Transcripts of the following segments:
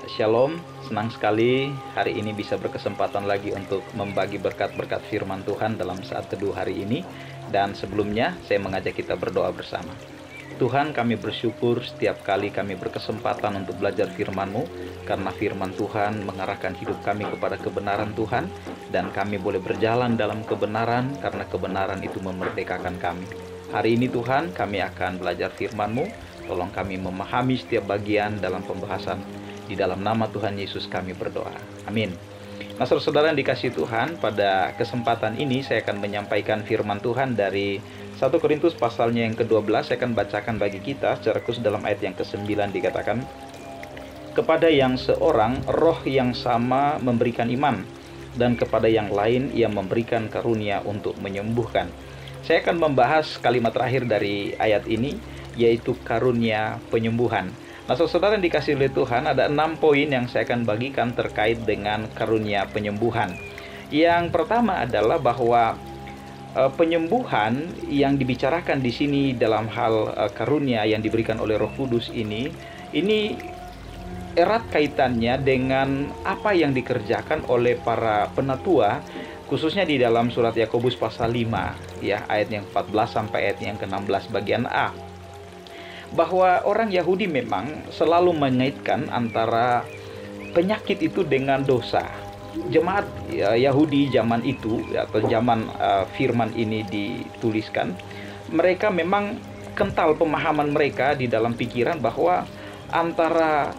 Shalom, senang sekali hari ini bisa berkesempatan lagi untuk membagi berkat-berkat firman Tuhan dalam saat teduh hari ini. Dan sebelumnya saya mengajak kita berdoa bersama. Tuhan, kami bersyukur setiap kali kami berkesempatan untuk belajar firman-Mu, karena firman Tuhan mengarahkan hidup kami kepada kebenaran Tuhan, dan kami boleh berjalan dalam kebenaran karena kebenaran itu memerdekakan kami. Hari ini Tuhan, kami akan belajar firman-Mu. Tolong kami memahami setiap bagian dalam pembahasan. Di dalam nama Tuhan Yesus kami berdoa. Amin. Nah, saudara-saudara yang dikasihi Tuhan, pada kesempatan ini saya akan menyampaikan firman Tuhan dari 1 Korintus pasalnya yang ke-12. Saya akan bacakan bagi kita secara khusus dalam ayat yang ke-9 dikatakan, kepada yang seorang roh yang sama memberikan iman, dan kepada yang lain ia memberikan karunia untuk menyembuhkan. Saya akan membahas kalimat terakhir dari ayat ini, yaitu karunia penyembuhan. Nah, saudara yang dikasihi oleh Tuhan, ada 6 poin yang saya akan bagikan terkait dengan karunia penyembuhan. Yang pertama adalah bahwa penyembuhan yang dibicarakan di sini dalam hal karunia yang diberikan oleh Roh Kudus ini erat kaitannya dengan apa yang dikerjakan oleh para penatua, khususnya di dalam surat Yakobus pasal 5 ya, ayat yang 14 sampai ayat yang ke-16 bagian A. Bahwa orang Yahudi memang selalu mengaitkan antara penyakit itu dengan dosa. Jemaat Yahudi zaman itu atau zaman firman ini dituliskan, mereka memang kental pemahaman mereka di dalam pikiran bahwa antara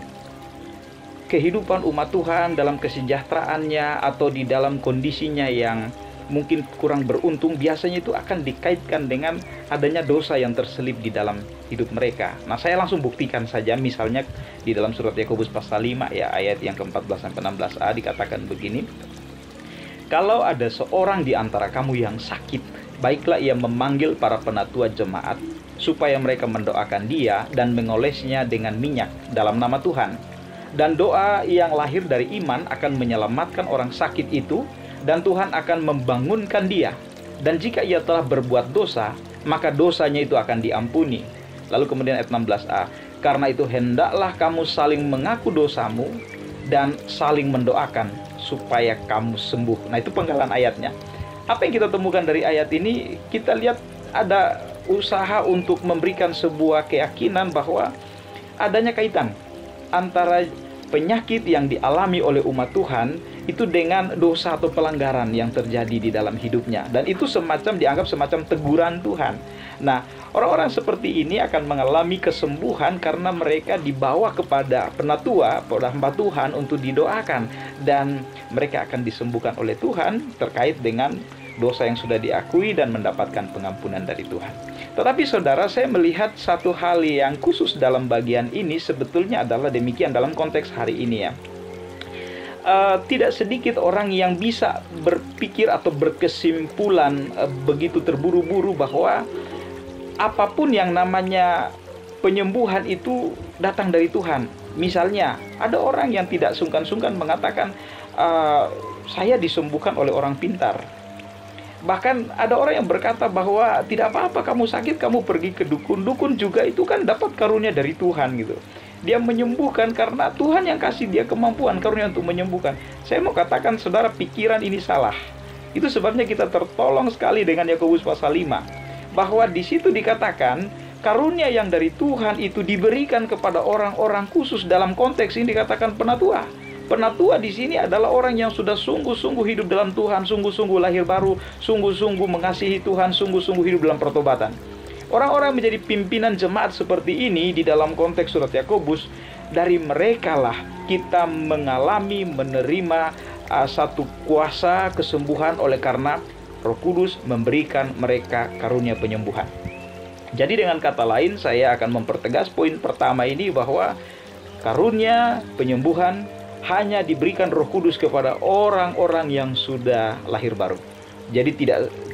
kehidupan umat Tuhan dalam kesejahteraannya atau di dalam kondisinya yang mungkin kurang beruntung, biasanya itu akan dikaitkan dengan adanya dosa yang terselip di dalam hidup mereka. Nah, saya langsung buktikan saja, misalnya di dalam surat Yakobus pasal 5 ya, ayat yang ke-14 sampai 16a dikatakan begini. Kalau ada seorang di antara kamu yang sakit, baiklah ia memanggil para penatua jemaat supaya mereka mendoakan dia dan mengolesnya dengan minyak dalam nama Tuhan. Dan doa yang lahir dari iman akan menyelamatkan orang sakit itu, dan Tuhan akan membangunkan dia. Dan jika ia telah berbuat dosa, maka dosanya itu akan diampuni. Lalu kemudian ayat 16a, karena itu hendaklah kamu saling mengaku dosamu dan saling mendoakan supaya kamu sembuh. Nah, itu penggalan ayatnya. Apa yang kita temukan dari ayat ini? Kita lihat ada usaha untuk memberikan sebuah keyakinan bahwa adanya kaitan antara penyakit yang dialami oleh umat Tuhan itu dengan dosa atau pelanggaran yang terjadi di dalam hidupnya, dan itu dianggap semacam teguran Tuhan. Nah, orang-orang seperti ini akan mengalami kesembuhan karena mereka dibawa kepada penatua, kepada hamba Tuhan untuk didoakan, dan mereka akan disembuhkan oleh Tuhan terkait dengan dosa yang sudah diakui dan mendapatkan pengampunan dari Tuhan. Tetapi saudara, saya melihat satu hal yang khusus dalam bagian ini sebetulnya adalah demikian dalam konteks hari ini ya. Tidak sedikit orang yang bisa berpikir atau berkesimpulan begitu terburu-buru bahwa apapun yang namanya penyembuhan itu datang dari Tuhan. Misalnya, ada orang yang tidak sungkan-sungkan mengatakan, saya disembuhkan oleh orang pintar. Bahkan ada orang yang berkata bahwa tidak apa-apa kamu sakit, kamu pergi ke dukun. Dukun juga itu kan dapat karunia dari Tuhan gitu. Dia menyembuhkan karena Tuhan yang kasih dia kemampuan, karunia untuk menyembuhkan. Saya mau katakan saudara, pikiran ini salah. Itu sebabnya kita tertolong sekali dengan Yakobus pasal 5. Bahwa di situ dikatakan karunia yang dari Tuhan itu diberikan kepada orang-orang khusus. Dalam konteks ini dikatakan penatua. Penatua di sini adalah orang yang sudah sungguh-sungguh hidup dalam Tuhan, sungguh-sungguh lahir baru, sungguh-sungguh mengasihi Tuhan, sungguh-sungguh hidup dalam pertobatan. Orang-orang menjadi pimpinan jemaat seperti ini di dalam konteks surat Yakobus, dari merekalah kita mengalami, menerima satu kuasa kesembuhan oleh karena Roh Kudus memberikan mereka karunia penyembuhan. Jadi dengan kata lain, saya akan mempertegas poin pertama ini bahwa karunia penyembuhan hanya diberikan Roh Kudus kepada orang-orang yang sudah lahir baru. Jadi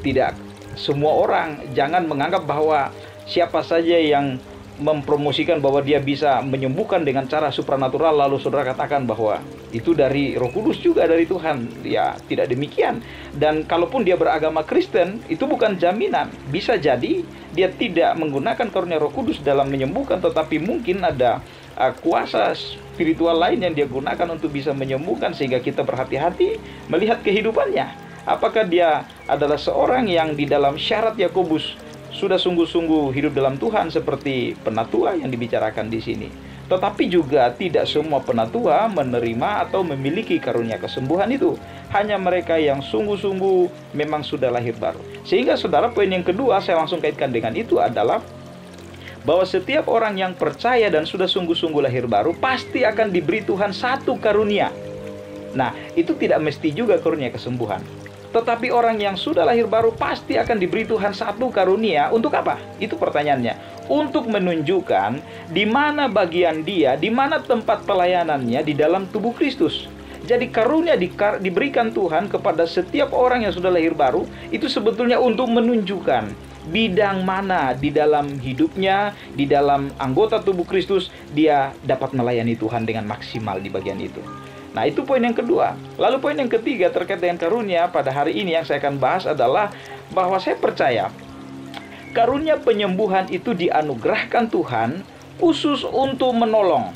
tidak semua orang, jangan menganggap bahwa siapa saja yang mempromosikan bahwa dia bisa menyembuhkan dengan cara supranatural, lalu saudara katakan bahwa itu dari Roh Kudus juga dari Tuhan. Ya, tidak demikian. Dan kalaupun dia beragama Kristen, itu bukan jaminan. Bisa jadi dia tidak menggunakan karunia Roh Kudus dalam menyembuhkan, tetapi mungkin ada kuasa spiritual lain yang dia gunakan untuk bisa menyembuhkan, sehingga kita berhati-hati melihat kehidupannya. Apakah dia adalah seorang yang di dalam syarat Yakobus sudah sungguh-sungguh hidup dalam Tuhan seperti penatua yang dibicarakan di sini. Tetapi juga tidak semua penatua menerima atau memiliki karunia kesembuhan itu. Hanya mereka yang sungguh-sungguh memang sudah lahir baru. Sehingga saudara, poin yang kedua saya langsung kaitkan dengan itu adalah bahwa setiap orang yang percaya dan sudah sungguh-sungguh lahir baru pasti akan diberi Tuhan satu karunia. Nah, itu tidak mesti juga karunia kesembuhan. Tetapi orang yang sudah lahir baru pasti akan diberi Tuhan satu karunia. Untuk apa? Itu pertanyaannya. Untuk menunjukkan di mana bagian dia, di mana tempat pelayanannya di dalam tubuh Kristus. Jadi karunia diberikan Tuhan kepada setiap orang yang sudah lahir baru, itu sebetulnya untuk menunjukkan bidang mana di dalam hidupnya, di dalam anggota tubuh Kristus, dia dapat melayani Tuhan dengan maksimal di bagian itu. Nah, itu poin yang kedua. Lalu poin yang ketiga terkait dengan karunia pada hari ini yang saya akan bahas adalah bahwa saya percaya karunia penyembuhan itu dianugerahkan Tuhan khusus untuk menolong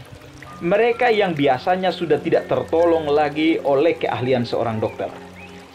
mereka yang biasanya sudah tidak tertolong lagi oleh keahlian seorang dokter.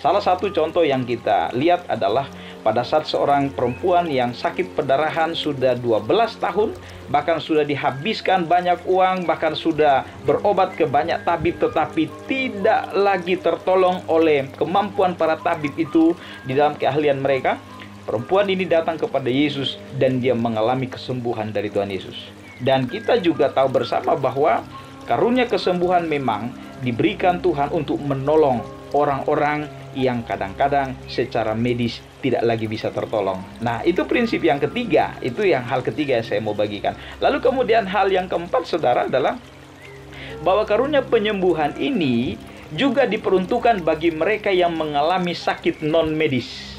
Salah satu contoh yang kita lihat adalah pada saat seorang perempuan yang sakit perdarahan sudah 12 tahun, bahkan sudah dihabiskan banyak uang, bahkan sudah berobat ke banyak tabib, tetapi tidak lagi tertolong oleh kemampuan para tabib itu di dalam keahlian mereka. Perempuan ini datang kepada Yesus dan dia mengalami kesembuhan dari Tuhan Yesus. Dan kita juga tahu bersama bahwa karunia kesembuhan memang diberikan Tuhan untuk menolong orang-orang yang kadang-kadang secara medis tidak lagi bisa tertolong. Nah, itu prinsip yang ketiga. Itu yang hal ketiga yang saya mau bagikan. Lalu kemudian hal yang keempat, saudara, adalah bahwa karunia penyembuhan ini juga diperuntukkan bagi mereka yang mengalami sakit non-medis.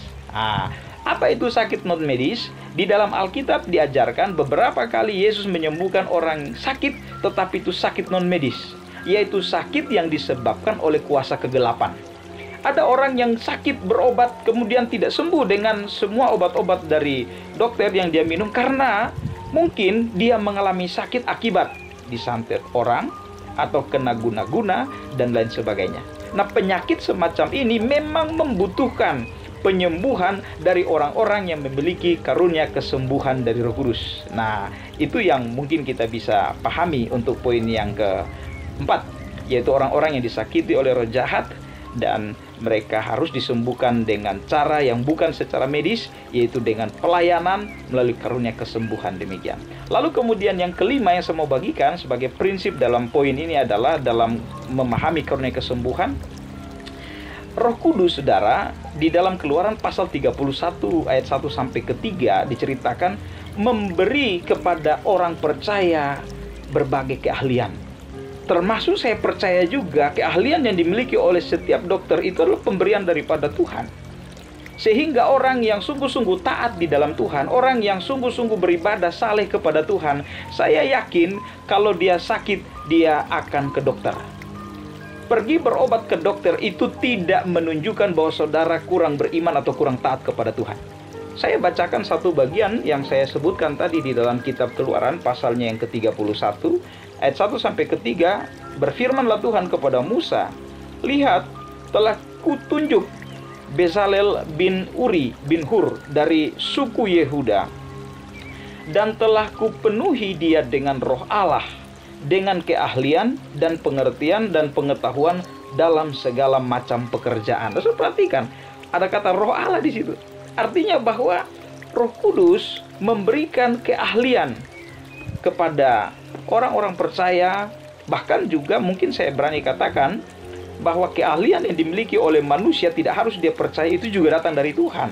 Apa itu sakit non-medis? Di dalam Alkitab diajarkan beberapa kali Yesus menyembuhkan orang sakit, tetapi itu sakit non-medis, yaitu sakit yang disebabkan oleh kuasa kegelapan. Ada orang yang sakit berobat kemudian tidak sembuh dengan semua obat-obat dari dokter yang dia minum karena mungkin dia mengalami sakit akibat disantet orang atau kena guna-guna dan lain sebagainya. Nah, penyakit semacam ini memang membutuhkan penyembuhan dari orang-orang yang memiliki karunia kesembuhan dari Roh Kudus. Nah, itu yang mungkin kita bisa pahami untuk poin yang keempat, yaitu orang-orang yang disakiti oleh roh jahat dan mereka harus disembuhkan dengan cara yang bukan secara medis, yaitu dengan pelayanan melalui karunia kesembuhan demikian. Lalu kemudian yang kelima yang saya mau bagikan sebagai prinsip dalam poin ini adalah dalam memahami karunia kesembuhan, Roh Kudus, saudara, di dalam Keluaran pasal 31 ayat 1 sampai ke 3 diceritakan memberi kepada orang percaya berbagai keahlian. Termasuk saya percaya juga keahlian yang dimiliki oleh setiap dokter itu adalah pemberian daripada Tuhan. Sehingga orang yang sungguh-sungguh taat di dalam Tuhan, orang yang sungguh-sungguh beribadah saleh kepada Tuhan, saya yakin kalau dia sakit, dia akan ke dokter. Pergi berobat ke dokter itu tidak menunjukkan bahwa saudara kurang beriman atau kurang taat kepada Tuhan. Saya bacakan satu bagian yang saya sebutkan tadi di dalam kitab Keluaran pasalnya yang ke-31 ayat 1 sampai ke 3. Berfirmanlah Tuhan kepada Musa, "Lihat, telah kutunjuk Bezalel bin Uri bin Hur dari suku Yehuda, dan telah kupenuhi dia dengan roh Allah, dengan keahlian dan pengertian dan pengetahuan dalam segala macam pekerjaan." Terus perhatikan, ada kata roh Allah di situ. Artinya bahwa Roh Kudus memberikan keahlian kepada orang-orang percaya, bahkan juga mungkin saya berani katakan bahwa keahlian yang dimiliki oleh manusia tidak harus dia percaya itu juga datang dari Tuhan.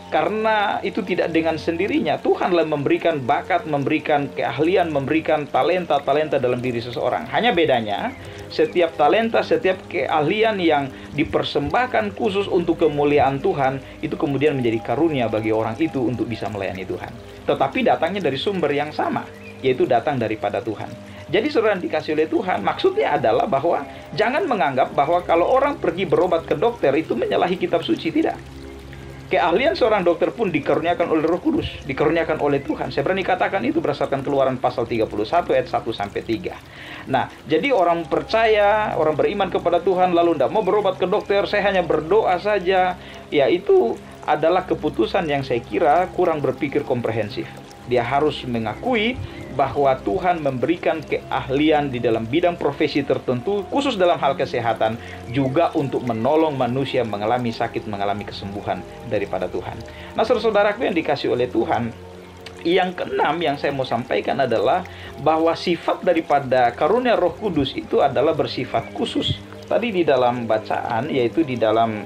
Karena itu tidak dengan sendirinya. Tuhanlah memberikan bakat, memberikan keahlian, memberikan talenta-talenta dalam diri seseorang. Hanya bedanya, setiap talenta, setiap keahlian yang dipersembahkan khusus untuk kemuliaan Tuhan, itu kemudian menjadi karunia bagi orang itu untuk bisa melayani Tuhan. Tetapi datangnya dari sumber yang sama, yaitu datang daripada Tuhan. Jadi saudara dikasih oleh Tuhan, maksudnya adalah bahwa jangan menganggap bahwa kalau orang pergi berobat ke dokter itu menyalahi kitab suci, tidak. Keahlian seorang dokter pun dikaruniakan oleh Roh Kudus, dikaruniakan oleh Tuhan. Saya berani katakan itu berdasarkan Keluaran pasal 31 ayat 1-3. Nah, jadi orang percaya, orang beriman kepada Tuhan lalu tidak mau berobat ke dokter, saya hanya berdoa saja, ya itu adalah keputusan yang saya kira kurang berpikir komprehensif. Dia harus mengakui bahwa Tuhan memberikan keahlian di dalam bidang profesi tertentu, khusus dalam hal kesehatan, juga untuk menolong manusia mengalami sakit, mengalami kesembuhan daripada Tuhan. Nah, saudaraku yang dikasih oleh Tuhan, yang keenam yang saya mau sampaikan adalah bahwa sifat daripada karunia Roh Kudus itu adalah bersifat khusus. Tadi di dalam bacaan, yaitu di dalam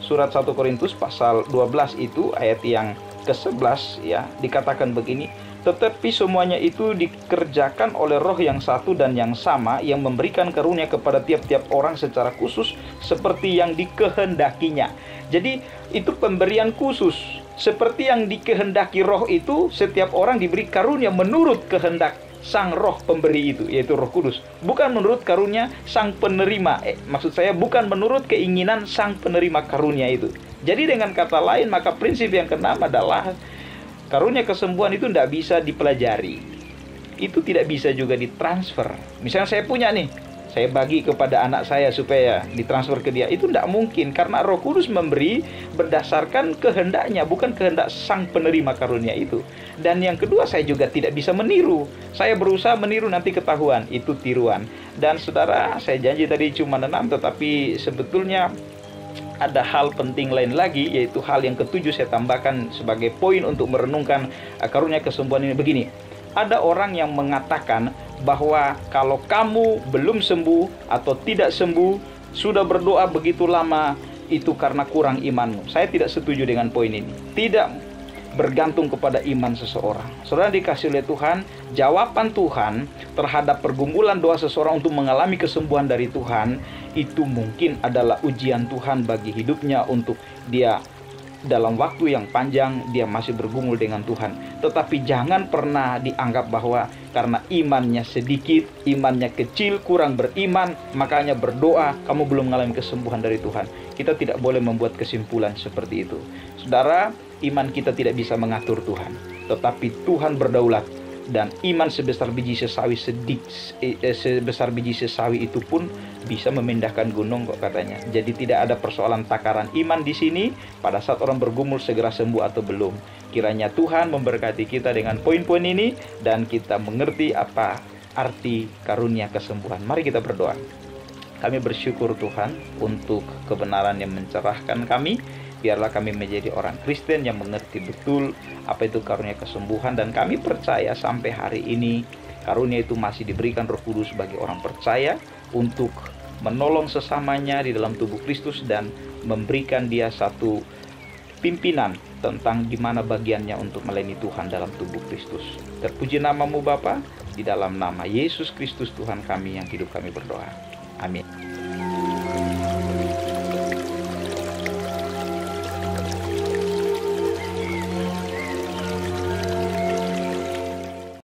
surat 1 Korintus pasal 12 itu ayat yang ke-11 ya, dikatakan begini, tetapi semuanya itu dikerjakan oleh Roh yang satu dan yang sama, yang memberikan karunia kepada tiap-tiap orang secara khusus seperti yang dikehendakinya. Jadi itu pemberian khusus seperti yang dikehendaki Roh itu. Setiap orang diberi karunia menurut kehendak Sang Roh pemberi itu, yaitu Roh Kudus, bukan menurut karunia Sang penerima. Maksud saya bukan menurut keinginan Sang penerima karunia itu. Jadi dengan kata lain, maka prinsip yang keenam adalah karunia kesembuhan itu tidak bisa dipelajari. Itu tidak bisa juga ditransfer. Misalnya saya punya nih, saya bagi kepada anak saya supaya ditransfer ke dia. Itu tidak mungkin, karena Roh Kudus memberi berdasarkan kehendaknya, bukan kehendak Sang penerima karunia itu. Dan yang kedua, saya juga tidak bisa meniru. Saya berusaha meniru, nanti ketahuan, itu tiruan. Dan saudara, saya janji tadi cuma 6, tetapi sebetulnya ada hal penting lain lagi, yaitu hal yang ketujuh saya tambahkan sebagai poin untuk merenungkan karunia kesembuhan ini. Begini, ada orang yang mengatakan bahwa kalau kamu belum sembuh atau tidak sembuh, sudah berdoa begitu lama, itu karena kurang imanmu. Saya tidak setuju dengan poin ini. Tidak bergantung kepada iman seseorang. Saudara dikasih oleh Tuhan, jawaban Tuhan terhadap pergumulan doa seseorang untuk mengalami kesembuhan dari Tuhan, itu mungkin adalah ujian Tuhan bagi hidupnya, untuk dia dalam waktu yang panjang dia masih bergumul dengan Tuhan. Tetapi jangan pernah dianggap bahwa karena imannya sedikit, imannya kecil, kurang beriman, makanya berdoa kamu belum mengalami kesembuhan dari Tuhan. Kita tidak boleh membuat kesimpulan seperti itu. Saudara, iman kita tidak bisa mengatur Tuhan, tetapi Tuhan berdaulat. Dan iman sebesar biji sesawi sebesar biji sesawi itu pun bisa memindahkan gunung kok katanya. Jadi tidak ada persoalan takaran iman di sini. Pada saat orang bergumul segera sembuh atau belum. Kiranya Tuhan memberkati kita dengan poin-poin ini dan kita mengerti apa arti karunia kesembuhan. Mari kita berdoa. Kami bersyukur Tuhan untuk kebenaran yang mencerahkan kami. Biarlah kami menjadi orang Kristen yang mengerti betul apa itu karunia kesembuhan. Dan kami percaya sampai hari ini karunia itu masih diberikan Roh Kudus bagi orang percaya untuk menolong sesamanya di dalam tubuh Kristus dan memberikan dia satu pimpinan tentang di mana bagiannya untuk melayani Tuhan dalam tubuh Kristus. Terpuji namamu Bapa, di dalam nama Yesus Kristus Tuhan kami yang hidup kami berdoa. Amin.